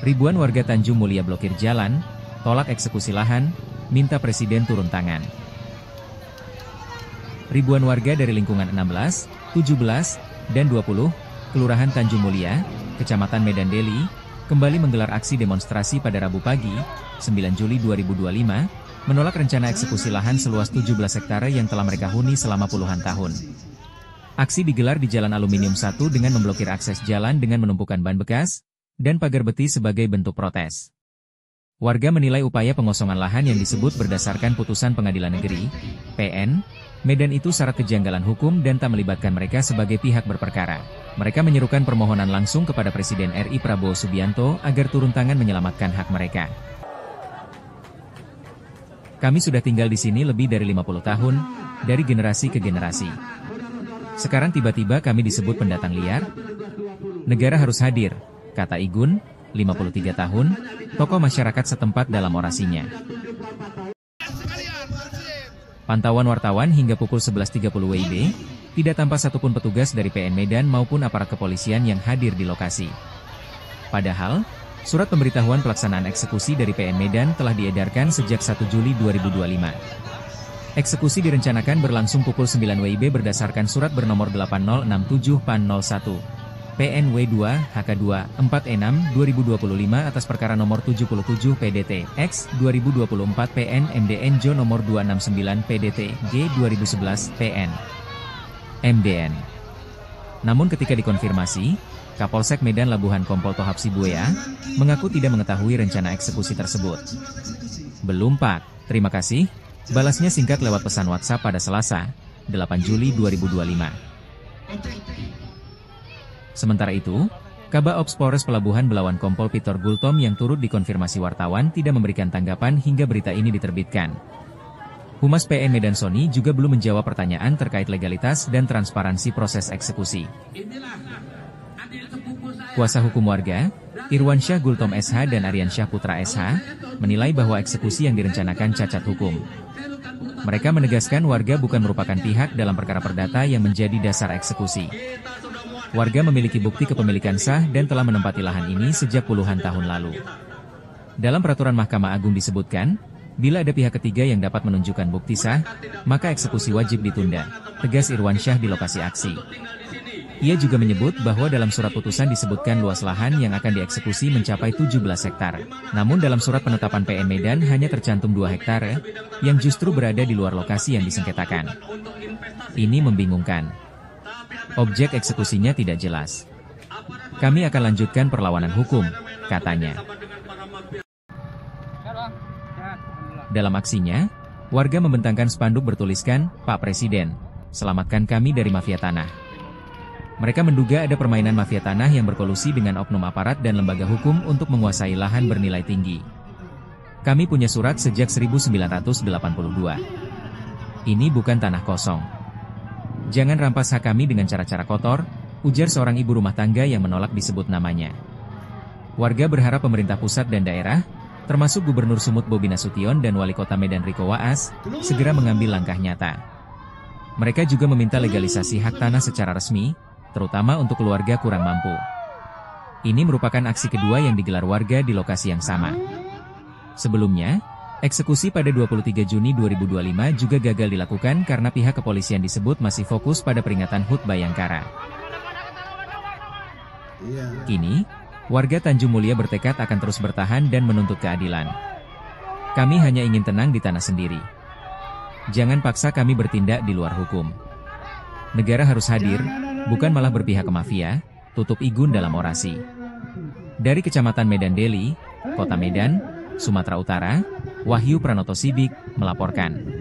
Ribuan warga Tanjung Mulia blokir jalan, tolak eksekusi lahan, minta presiden turun tangan. Ribuan warga dari lingkungan 16, 17, dan 20, Kelurahan Tanjung Mulia, Kecamatan Medan Deli, kembali menggelar aksi demonstrasi pada Rabu pagi, 9 Juli 2025, menolak rencana eksekusi lahan seluas 17 hektare yang telah mereka huni selama puluhan tahun. Aksi digelar di Jalan Aluminium 1 dengan memblokir akses jalan dengan menumpukan ban bekas dan pagar beti sebagai bentuk protes. Warga menilai upaya pengosongan lahan yang disebut berdasarkan putusan Pengadilan Negeri, PN, Medan itu syarat kejanggalan hukum dan tak melibatkan mereka sebagai pihak berperkara. Mereka menyerukan permohonan langsung kepada Presiden RI Prabowo Subianto agar turun tangan menyelamatkan hak mereka. Kami sudah tinggal di sini lebih dari 50 tahun, dari generasi ke generasi. Sekarang tiba-tiba kami disebut pendatang liar? Negara harus hadir, kata Igun, 53 tahun, tokoh masyarakat setempat dalam orasinya. Pantauan wartawan hingga pukul 11.30 WIB, tidak tampak satupun petugas dari PN Medan maupun aparat kepolisian yang hadir di lokasi. Padahal, surat pemberitahuan pelaksanaan eksekusi dari PN Medan telah diedarkan sejak 1 Juli 2025. Eksekusi direncanakan berlangsung pukul 9 WIB berdasarkan surat bernomor 8067 PAN 01. PNW 2 HK2 46 2025 atas perkara nomor 77 PDT X 2024 PN MDN Jo nomor 269 PDT G 2011 PN MDN. Namun ketika dikonfirmasi, Kapolsek Medan Labuhan Kompol Tohap Sibuea mengaku tidak mengetahui rencana eksekusi tersebut. Belum Pak, terima kasih, balasnya singkat lewat pesan WhatsApp pada Selasa, 8 Juli 2025. Sementara itu, Kabaops Polres Pelabuhan Belawan Kompol Pitor Gultom yang turut dikonfirmasi wartawan tidak memberikan tanggapan hingga berita ini diterbitkan. Humas PN Medan Soni juga belum menjawab pertanyaan terkait legalitas dan transparansi proses eksekusi. Kuasa hukum warga, Irwansyah Gultom SH dan Aryansyah Putra SH, menilai bahwa eksekusi yang direncanakan cacat hukum. Mereka menegaskan warga bukan merupakan pihak dalam perkara perdata yang menjadi dasar eksekusi. Warga memiliki bukti kepemilikan sah dan telah menempati lahan ini sejak puluhan tahun lalu. Dalam peraturan Mahkamah Agung disebutkan, bila ada pihak ketiga yang dapat menunjukkan bukti sah, maka eksekusi wajib ditunda, tegas Irwansyah di lokasi aksi. Ia juga menyebut bahwa dalam surat putusan disebutkan luas lahan yang akan dieksekusi mencapai 17 hektar. Namun dalam surat penetapan PN Medan hanya tercantum 2 hektare, yang justru berada di luar lokasi yang disengketakan. Ini membingungkan. Objek eksekusinya tidak jelas. Kami akan lanjutkan perlawanan hukum, katanya. Dalam aksinya, warga membentangkan spanduk bertuliskan, Pak Presiden, selamatkan kami dari mafia tanah. Mereka menduga ada permainan mafia tanah yang berkolusi dengan oknum aparat dan lembaga hukum untuk menguasai lahan bernilai tinggi. Kami punya surat sejak 1982. Ini bukan tanah kosong. Jangan rampas hak kami dengan cara-cara kotor, ujar seorang ibu rumah tangga yang menolak disebut namanya. Warga berharap pemerintah pusat dan daerah, termasuk Gubernur Sumut Bobi Nasution dan Wali Kota Medan Riko Waas, segera mengambil langkah nyata. Mereka juga meminta legalisasi hak tanah secara resmi, terutama untuk keluarga kurang mampu. Ini merupakan aksi kedua yang digelar warga di lokasi yang sama. Sebelumnya, eksekusi pada 23 Juni 2025 juga gagal dilakukan karena pihak kepolisian disebut masih fokus pada peringatan HUT Bayangkara. Kini, warga Tanjung Mulia bertekad akan terus bertahan dan menuntut keadilan. Kami hanya ingin tenang di tanah sendiri. Jangan paksa kami bertindak di luar hukum. Negara harus hadir, bukan malah berpihak ke mafia, tutup Igun dalam orasi. Dari Kecamatan Medan Deli, Kota Medan, Sumatera Utara, Wahyu Pranoto Sidik, melaporkan.